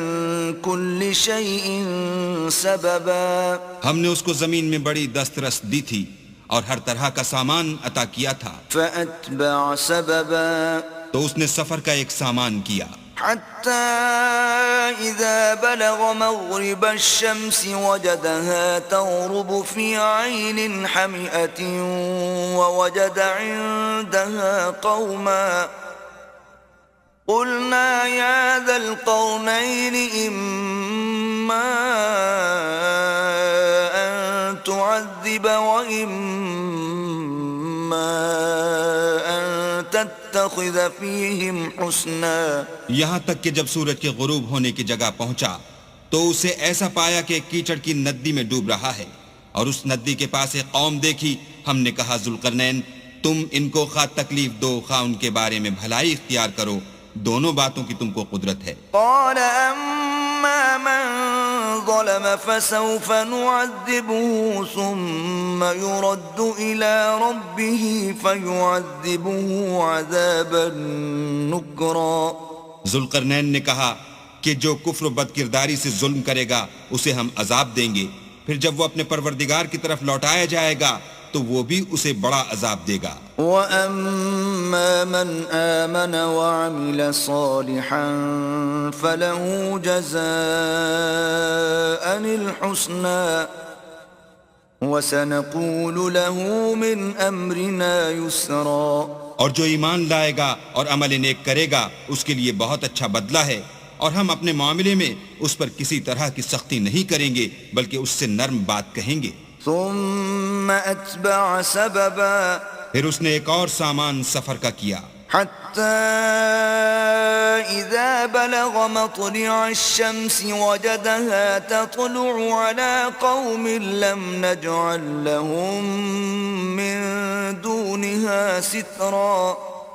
كُلِّ شَيْءٍ سَبَبًا۔ ہم نے اس کو زمین میں بڑی دسترس دی تھی اور ہر طرح کا سامان عطا کیا تھا، فَأَتْبَعَ سَبَبًا تو اس نے سفر کا ایک سامان کیا، حَتَّى إِذَا بَلَغَ مَغْرِبَ الشَّمْسِ وَجَدَهَا تَغْرُبُ فِي عَيْنٍ حَمِئَةٍ وَوَجَدَ عِندَهَا قَوْمًا قُلْنَا يَا ذَا الْقَرْنَيْنِ إِمَّا أَن تُعَذِّبَ وَإِمَّا أَن تَتَّخِذَ فِيهِمْ حُسْنًا۔ یہاں تک کہ جب سورج کے غروب ہونے کی جگہ پہنچا تو اسے ایسا پایا کہ کیچڑ کی ندی میں ڈوب رہا ہے، اور اس ندی کے پاس ایک قوم دیکھی۔ ہم نے کہا ذوالقرنین، تم ان کو خواہ تکلیف دو خواہ ان کے بارے میں بھلائی اختیار کرو، دونوں باتوں کی تم کو قدرت ہے۔ قال أما من ظلم فسوف نعذبه ثم يرد إلى ربه فيعذبه عذابا نكرا۔ ذوالقرنین نے کہا کہ جو کفر و بد کرداری سے ظلم کرے گا اسے ہم عذاب دیں گے، پھر جب وہ اپنے پروردگار کی طرف لوٹایا جائے گا تو وہ بھی اسے بڑا عذاب دے گا۔ وَأَمَّا مَنْ آمَنَ وَعَمِلَ صَالِحًا فَلَهُ جَزَاءً الْحُسْنَى وَسَنَقُولُ لَهُ مِنْ أَمْرِنَا يُسْرًا۔ اور جو ایمان لائے گا اور عمل نیک کرے گا اس کے لیے بہت اچھا بدلہ ہے، اور ہم اپنے معاملے میں اس پر کسی طرح کی سختی نہیں کریں گے بلکہ اس سے نرم بات کہیں گے۔ ثم أتبع سببا، پھر اس نے ایک اور سامان سفر کا کیا، حتى إذا بلغ مطلع الشمس وجدها تطلع على قوم لم نجعل لهم من دونها سترا۔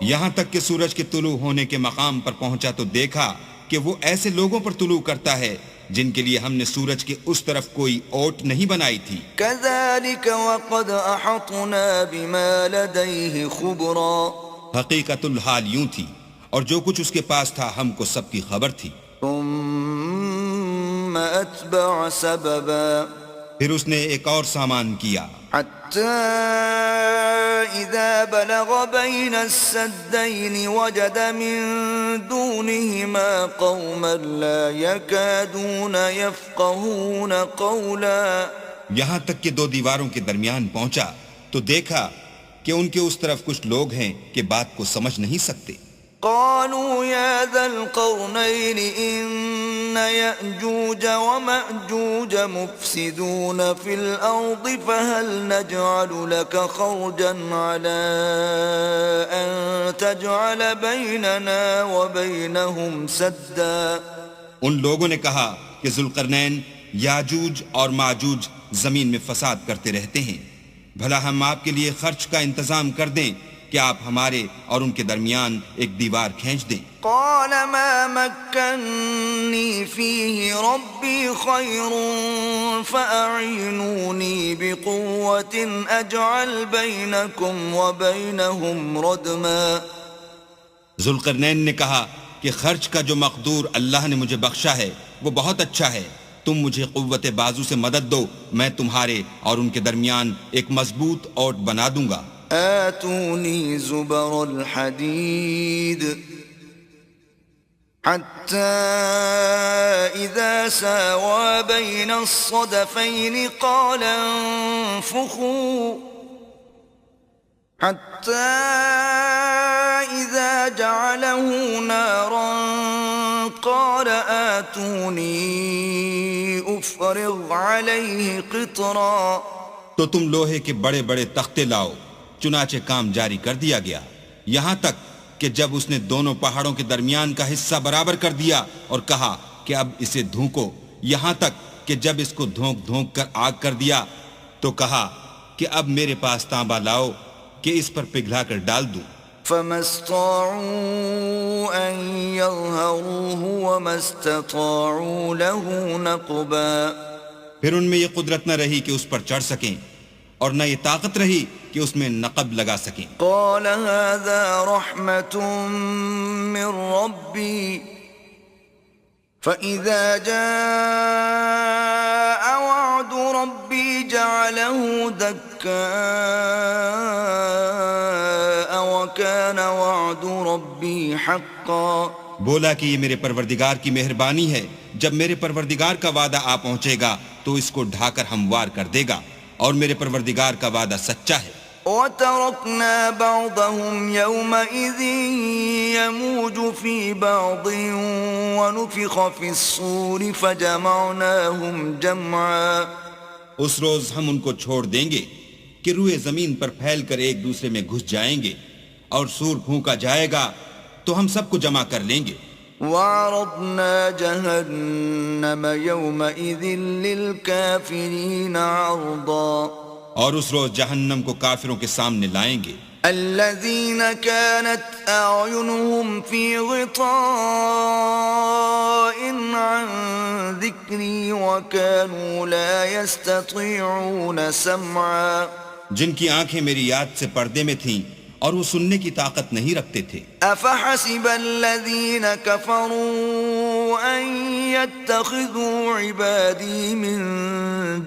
یہاں تک کہ سورج کے طلوع ہونے کے مقام پر پہنچا تو دیکھا کہ وہ ایسے لوگوں پر طلوع کرتا ہے جن کے لیے ہم نے سورج کے اس طرف کوئی اوٹ نہیں بنائی تھی۔ كذلك وقد أحطنا بما لديه خبرا، حقیقت الحال یوں تھی، اور جو کچھ اس کے پاس تھا ہم کو سب کی خبر تھی۔ ثم أتبع سببا، پھر اس نے ایک اور سامان کیا، حتى إذا بلغ بين السدين وجد من دونهما قوما لا يكادون يفقهون قولا۔ یہاں تک کہ دو دیواروں کے درمیان پہنچا تو دیکھا کہ ان کے اس طرف کچھ لوگ ہیں کہ بات کو سمجھ نہیں سکتے۔ قالوا يا ذا القرنين إن يأجوج ومأجوج مفسدون في الأرض فهل نجعل لك خرجا على أن تجعل بيننا وبينهم سدا۔ ان لوگوں نے کہا کہ ذوالقرنین، یاجوج اور ماجوج زمین میں فساد کرتے رہتے ہیں، بھلا ہم آپ کے لیے خرچ کا انتظام کر دیں کہ آپ ہمارے اور ان کے درمیان ایک دیوار کھینچ دیں۔ قال ما مكنني فيه ربي خير فأعينوني بقوة أجعل بينكم وبينهم ردما۔ ذوالقرنین نے کہا کہ خرچ کا جو مقدور اللہ نے مجھے بخشا ہے وہ بہت اچھا ہے، تم مجھے قوت بازو سے مدد دو، میں تمہارے اور ان کے درمیان ایک مضبوط اوٹ بنا دوں گا۔ آتوني زبر الحديد حتى إذا ساوى بين الصدفين قال انفخوا حتى إذا جعله نارا قال آتوني أفرغ عليه قطرا۔ تو تم لوہے کے بڑے بڑے تختے لاؤ، چنانچہ کام جاری کر دیا گیا، یہاں تک کہ جب اس نے دونوں پہاڑوں کے درمیان کا حصہ برابر کر دیا اور کہا کہ اب اسے دھونکو، یہاں تک کہ جب اس کو دھونک دھونک کر آگ کر دیا تو کہا کہ اب میرے پاس تانبا لاؤ کہ اس پر پگھلا کر ڈال دوں۔ فما استطاعوا أن يظهروه وما استطاعوا له نقبا، پھر ان میں یہ قدرت نہ رہی کہ اس پر چڑھ سکیں اور نہ یہ طاقت رہی کہ اس میں نقب لگا سکیں۔ قال هذا رحمة من ربي فإذا جاء وعد ربي جعله دكاء وكان وعد ربي حقا۔ بولا کہ یہ میرے پروردگار کی مہربانی ہے، جب میرے پروردگار کا وعدہ آ پہنچے گا تو اس کو ڈھا کر ہموار کر دے گا، اور میرے پروردگار کا وعدہ سچا ہے۔ وَتَرَكْنَا بَعْضَهُمْ يَوْمَئِذٍ يَمُوجُ فِي بَعْضٍ وَنُفِخَ فِي الصُّورِ فَجَمَعْنَاهُمْ جَمْعًا۔ اس روز ہم ان کو چھوڑ دیں گے کہ روئے زمین پر پھیل کر ایک دوسرے میں گھس جائیں گے، اور سور پھونکا جائے گا تو ہم سب کو جمع کر لیں گے۔ وَعَرَضْنَا جَهَنَّمَ يَوْمَئِذٍ لِلْكَافِرِينَ عَرْضًا۔ اور اس روز جہنم کو کافروں کے سامنے لائیں گے۔ الذين كانت أعينهم في غطاء عن ذكري وكانوا لا يستطيعون سمعا، جن کی آنکھیں میری یاد سے پردے میں تھیں اور وہ سننے کی طاقت نہیں رکھتے تھے۔ أفحسب الذين كفروا أن يتخذوا عبادي من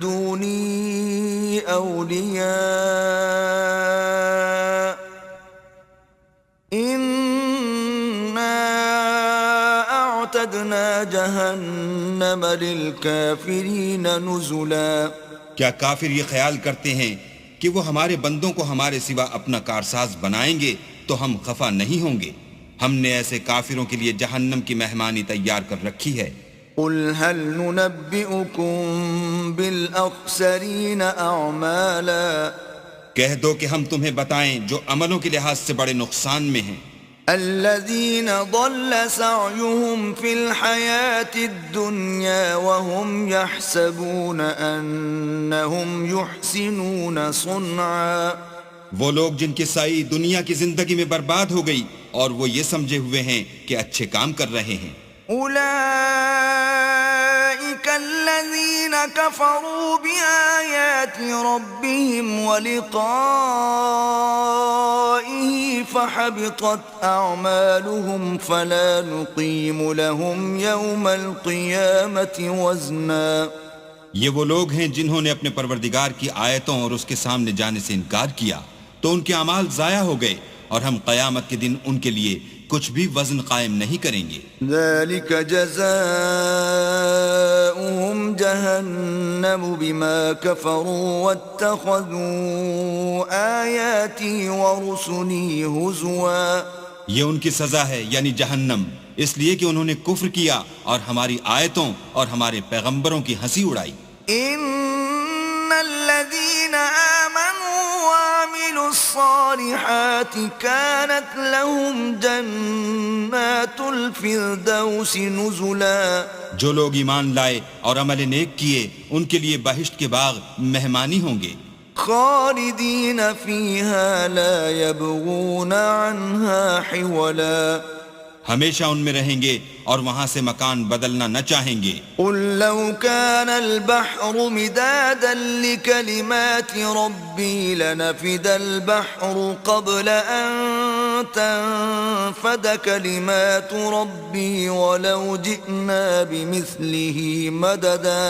دوني أولياء إنا أعتدنا جهنم للكافرين نزلا۔ کیا کافر یہ خیال کرتے ہیں کہ وہ ہمارے بندوں کو ہمارے سوا اپنا کارساز بنائیں گے تو ہم خفا نہیں ہوں گے؟ ہم نے ایسے کافروں کے لیے جہنم کی مہمانی تیار کر رکھی ہے۔ قل هل ننبئكم بالأخسرين أعمالا، کہہ دو کہ ہم تمہیں بتائیں جو عملوں کے لحاظ سے بڑے نقصان میں ہیں۔ الذين ضل سعيهم في الحياة الدنيا وهم يحسبون أنهم يحسنون صنعا، وہ لوگ جن کی سائی دنیا کی زندگی میں برباد ہو گئی اور وہ یہ سمجھے ہوئے ہیں کہ اچھے کام کر رہے ہیں۔ أولئك الذين كفروا بآيات ربهم ولقائه فحبطت أعمالهم فلا نقيم لهم يوم القيامة وزنا۔ یہ وہ لوگ ہیں جنہوں نے اپنے پروردگار کی آیتوں اور اس کے سامنے جانے سے انکار کیا تو ان کے اعمال ضائع ہو گئے، اور ہم قیامت کے دن ان کے لیے کچھ بھی وزن قائم نہیں کریں گے۔ ذلك جزاؤهم جهنم بما كفروا واتخذوا آياتي ورسلي هزوا۔ یہ ان کی سزا ہے یعنی جہنم، اس لیے کہ انہوں نے کفر کیا اور ہماری آیتوں اور ہمارے پیغمبروں کی ہنسی اڑائی۔ ان الذين آمنوا وعملوا الصالحات كانت لهم جنات الفردوس نزلا۔ جو لوگ ایمان لائے اور عمل نیک کیے ان کے لیے بہشت کے باغ مہمانی ہوں گے، خالدین فیہا لا یبغون عنہا حولا۔ ہمیشہ ان میں رہیں گے اور وہاں سے مکان بدلنا نہ چاہیں گے۔ قل لو كان البحر مدادا لكلمات ربي لنفد البحر قبل أن تنفد كلمات ربي ولو جئنا بمثله مددا۔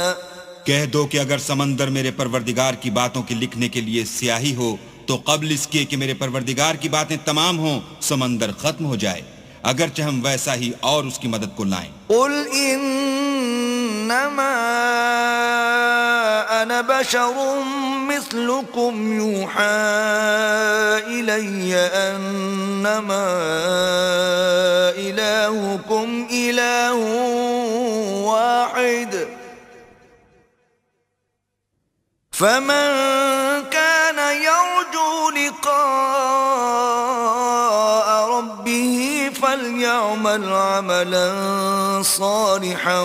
کہہ دو کہ اگر سمندر میرے پروردگار کی باتوں کے لکھنے کے لیے سیاہی ہو تو قبل اس کے کہ میرے پروردگار کی باتیں تمام ہوں سمندر ختم ہو جائے، اگرچہ ہم ویسا ہی اور اس کی مدد کو لائیں۔ قل انما انا بشر مثلكم يوحى الي انما الهكم اله واحد فمن كان يرجو لقاء ربه فليعمل عملا صالحا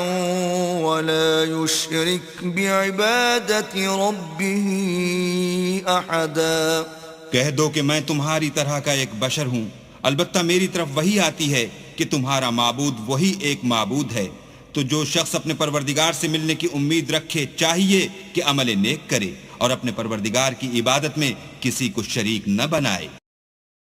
ولا يشرك بعبادة ربه أحدا. کہہ دو کہ میں تمہاری طرح کا ایک بشر ہوں، البتہ میری طرف وہی آتی ہے کہ تمہارا معبود وہی ایک معبود ہے. تو جو شخص اپنے پروردگار سے ملنے کی امید رکھے چاہیے کہ عمل نیک کرے اور اپنے پروردگار کی عبادت میں کسی کو شریک نہ بنائے.